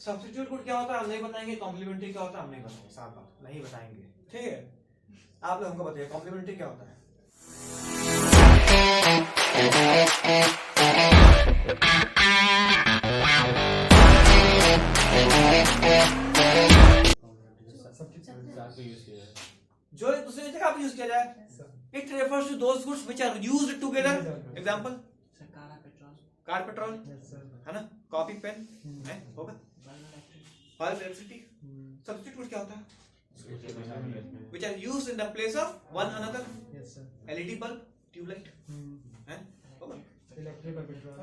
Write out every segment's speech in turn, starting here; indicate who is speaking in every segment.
Speaker 1: Substitute good क्या होता है हम नहीं बताएंगे, कॉम्प्लीमेंट्री क्या होता है हम नहीं बताएंगे, साफ बात नहीं बताएंगे, ठीक है। आप लोग हमको बताइए कॉम्प्लीमेंट्री क्या होता है। जो एक दूसरे जगह पे यूज किया जाए। It refers to those goods which are used together. Example car petrol है ना, कॉपी पेन है होगा, बल्ब इलेक्ट्रिसिटी। सब्स्टिट्यूट क्या होता है? which are used in the place of one another.
Speaker 2: Yes sir.
Speaker 1: LED bulb, tubelight है होगा,
Speaker 2: electric और पेट्रोल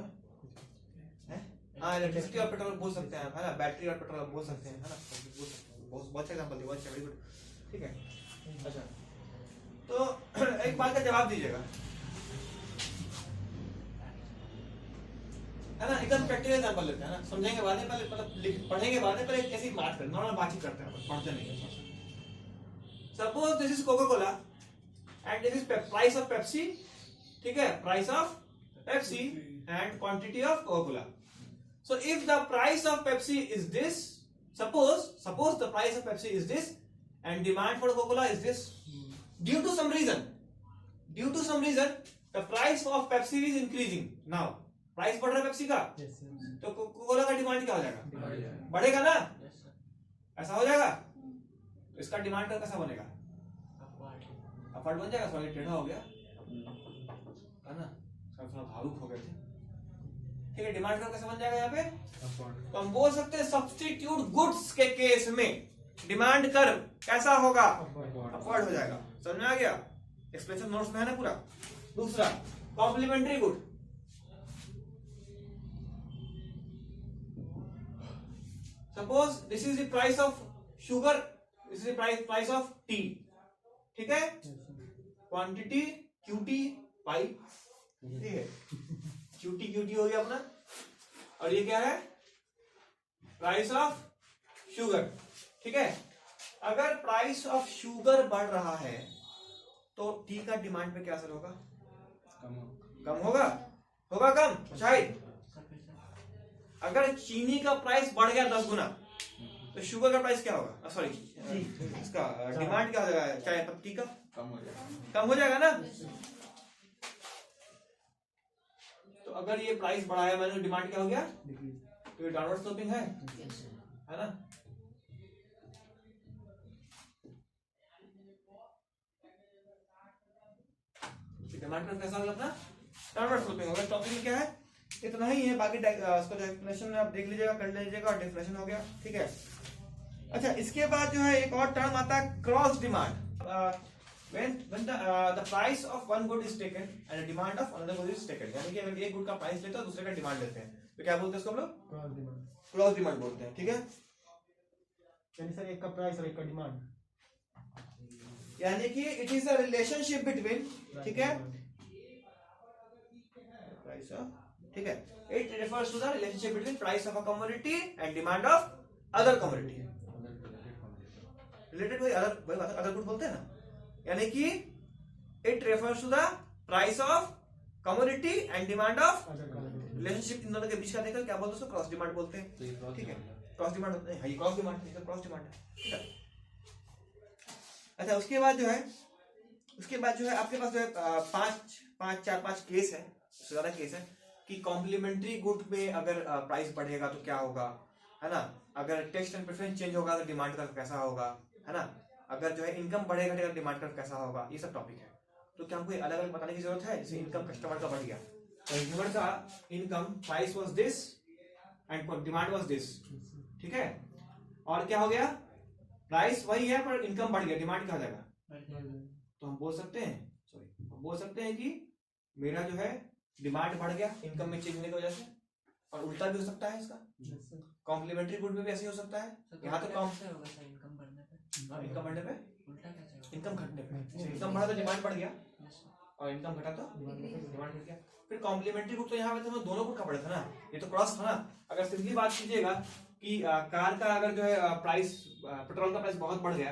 Speaker 1: है। हाँ इलेक्ट्रिसिटी और पेट्रोल बोल सकते हैं, है ना, बैटरी और पेट्रोल बोल सकते हैं, है ना, बोल सकते हैं। बहुत अच्छा एग्जांपल दिया, बहुत वेरी गुड, ठीक है। अच्छा तो एक बात का जवाब दीजिएगा, है ना, एकदम प्रैक्टिकल एग्जांपल लेते हैं ना, समझेंगे बाद में, पहले मतलब पढ़ेंगे बाद में, पहले ऐसी बात करते हैं, नॉर्मल बातचीत करते हैं, पढ़ते नहीं है। Suppose this is Coca Cola and this is price of Pepsi, ठीक है, price of Pepsi and quantity of Coca Cola. So if the price of Pepsi is this, suppose the price of Pepsi is this and demand for Coca Cola is this, due to some reason the price of Pepsi is increasing. Now price बढ़ रहा है Pepsi का, तो Coca Cola का demand क्या हो जाएगा? बढ़ेगा ना, ऐसा हो जाएगा। तो इसका डिमांड का कैसा बनेगा? अपवर्ड बन जाएगा। सॉरी टेढ़ा हो गया है ना, थोड़ा भावुक हो गए थे, ठीक है। डिमांड का कैसा बन जाएगा यहाँ पे? तो हम बोल सकते हैं सब्स्टिट्यूट गुड्स के केस में डिमांड कर्व कैसा होगा? अपवर्ड हो जाएगा। समझ में आ गया? एक्सप्रेशन नोट्स में है ना पूरा। दूसरा complementary good, suppose this is the price of sugar, this is the price of tea, ठीक है, क्वांटिटी क्यूटी पाई, ठीक है, क्यूटी हो गया अपना, और ये क्या है? प्राइस ऑफ शुगर, ठीक है। अगर प्राइस ऑफ शुगर बढ़ रहा है तो टी का डिमांड पे क्या असर होगा? कम होगा कम शायद। अगर चीनी का प्राइस बढ़ गया 10 गुना तो शुगर का प्राइस क्या होगा? सॉरी इसका डिमांड क्या हो जाएगा? चाय पत्ती का कम हो जाएगा ना। तो अगर ये प्राइस बढ़ाया मैंने, डिमांड क्या हो गया? तो ये डाउनवर्ड स्लोपिंग है ना। डिमांड पर कैसा होगा अपना? डाउनवर्ड स्लोपिंग होगा। टॉपिक में क्या है? इतना ही है, बाकी उसका जो एक्सप्लेनेशन आप देख लीजिएगा, कर लीजिएगा, डेफिनेशन हो गया, ठीक है। अच्छा इसके बाद जो है एक और टर्म आता है cross demand. when the price of one good is taken and the demand of another good is taken, यानी कि अगर एक गुड का प्राइस लेते हैं दूसरे का डिमांड लेते हैं तो क्या बोलते हैं इसको हम लोग? क्रॉस डिमांड बोलते हैं, ठीक है।
Speaker 2: यानी सर एक का प्राइस और एक का डिमांड,
Speaker 1: यानी कि it is a relationship between, ठीक है, प्राइस ऑफ, ठीक है, it refers to the relationship between price of a commodity and demand of other commodity। Related वही अदर गुड बोलते हैं ना, यानी कि it refers to the price of commodity and demand of relationship in दोनों के बीच का देखकर क्या बोलते हैं? उसको क्रॉस डिमांड बोलते हैं, ठीक है। क्रॉस डिमांड है, ये क्रॉस डिमांड है, क्रॉस डिमांड है, ठीक है। अच्छा उसके बाद जो है आपके पास जो है चार पांच केस है, ज्यादा केस है कि कॉम्प्लीमेंट्री गुड में अगर प्राइस बढ़ेगा तो क्या होगा, है ना। अगर टेस्ट एंड प्रेफरेंस चेंज होगा तो डिमांड कर्व कैसा होगा, है ना। अगर जो है इनकम बढ़ेगा तो डिमांड कर्व कैसा होगा, ये सब टॉपिक है। तो क्या हमको अलग अलग बताने की जरूरत है? जैसे इनकम कस्टमर का बढ़ गया, कंज्यूमर का income price was this and demand was this, ठीक है। और क्या हो गया? प्राइस वही है पर इनकम बढ़ गया, डिमांड क्या हो जाएगा? तो हम बोल सकते हैं कि मेरा जो है डिमांड बढ़ गया इनकम में चेंज होने की वजह से, और उल्टा भी हो सकता है इसका। कॉम्प्लीमेंट्री गुड में भी ऐसे हो सकता है। यहाँ तो इनकम बढ़ने पे इनकम घटने पे, इनकम बढ़ा तो डिमांड बढ़ गया और इनकम घटा तो डिमांड घट गया। फिर कॉम्प्लीमेंट्री गुड तो यहाँ पे तो दोनों गुड का पड़ा था ना, ये तो क्रॉस था ना। अगर सिंपली बात कीजिएगा कि कार का अगर जो है प्राइस, पेट्रोल का प्राइस बहुत बढ़ गया,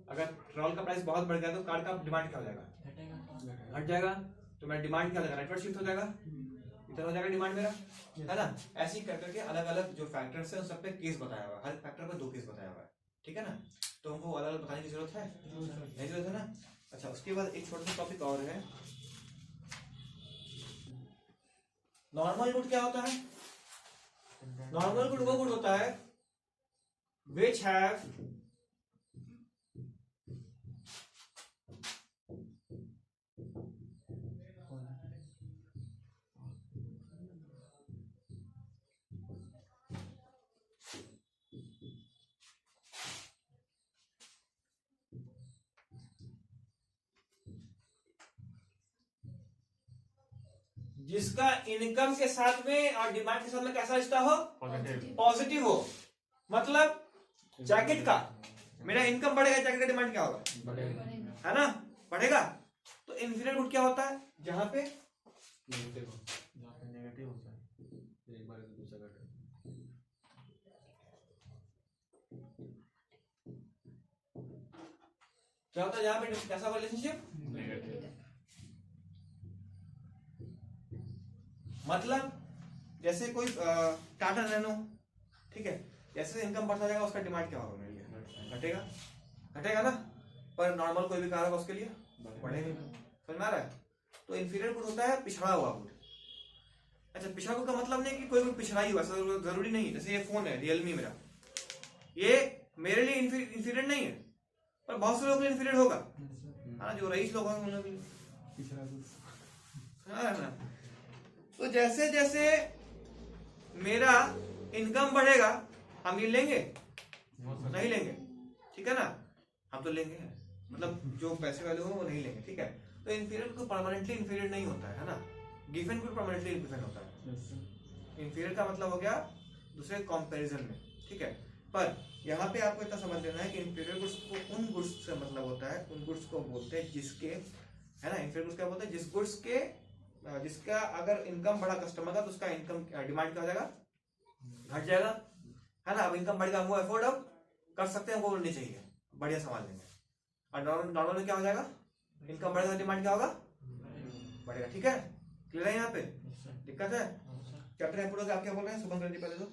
Speaker 1: अगर पेट्रोल का प्राइस बहुत बढ़ गया तो कार का डिमांड क्या हो जाएगा? घट जाएगा। तो मेरा डिमांड क्या हो जाएगा? नेटवर्क शिफ्ट हो जाएगा, इतना हो जाएगा डिमांड मेरा, है ना। ऐसे ही कर करके अलग अलग जो फैक्टर्स है उन सब पे केस बताया हुआ है, हर फैक्टर पे 2 केस बताया हुआ है, ठीक है ना। तो हमको अलग अलग बताने की जरूरत है, नहीं जरूरत है ना। अच्छा, उसके बाद एक छोटा सा टॉपिक और है, नॉर्मल गुड क्या होता है। नॉर्मल गुड वो गुड होता है which have जिसका इनकम के साथ में और डिमांड के साथ में कैसा रिश्ता हो, पॉजिटिव हो। मतलब जैकेट का मेरा इनकम बढ़ेगा, जैकेट का डिमांड क्या होगा, है ना, बढ़ेगा। तो इन्फीरियर गुड क्या होता है, जहां पे
Speaker 2: नेगेटिव होता है, एक बार दूसरा घटे।
Speaker 1: क्या होता है, जहां पे कैसा रिलेशनशिप,
Speaker 2: नेगेटिव।
Speaker 1: मतलब जैसे कोई टाटा नैनो, ठीक है, जैसे इनकम बढ़ता जाएगा उसका डिमांड क्या होगा मेरे लिए, घटेगा, घटेगा ना। पर नॉर्मल कोई भी कार होगा उसके लिए बढ़ेगा, समझ में आ रहा है। तो इन्फीरियर गुड होता है पिछड़ा हुआ गुड। अच्छा, पिछड़ा गुड का मतलब नहीं कि कोई भी पिछड़ा ही हुआ, ऐसा जरूरी नहीं है। जैसे ये फोन है रियलमी मेरा, ये मेरे लिए इन्फीरियर नहीं है, पर बहुत से लोगों के लिए इन्फीरियर होगा, हाँ, जो रईस लोग होंगे उन लोगों के लिए
Speaker 2: पिछड़ा कुछ।
Speaker 1: हाँ ना। तो जैसे जैसे मेरा इनकम बढ़ेगा हम ये लेंगे नहीं लेंगे, ठीक है ना, हम तो लेंगे, मतलब जो पैसे वाले होंगे वो नहीं लेंगे, ठीक है। तो इन्फीरियर को परमानेंटली इन्फीरियर नहीं होता है ना, गिवन को परमानेंटली गिवन होता है। इन्फीरियर का मतलब हो गया दूसरे कंपैरिजन में, ठीक है। पर यहाँ पे आपको इतना समझ लेना है कि इन्फीरियर गुड्स को उन गुड्स से मतलब होता है, उन गुड्स को बोलते हैं जिसके, है ना, इन्फीरियर गुड्स क्या बोलते हैं, जिस गुड्स के जिसका अगर इनकम बढ़ा कस्टमर का तो उसका इनकम डिमांड क्या हो जाएगा, घट जाएगा, है ना। अब इनकम बढ़ेगा, हम वो अफोर्ड अब कर सकते हैं, वो नहीं चाहिए, बढ़िया सामान लेंगे। और नॉर्मल में क्या हो जाएगा, इनकम बढ़ेगा, डिमांड क्या होगा, बढ़ेगा, ठीक है। क्लियर है यहाँ पे, दिक्कत है। चैप्टर आप क्या बोल रहे हैं, शुभम कर दी पहले तो।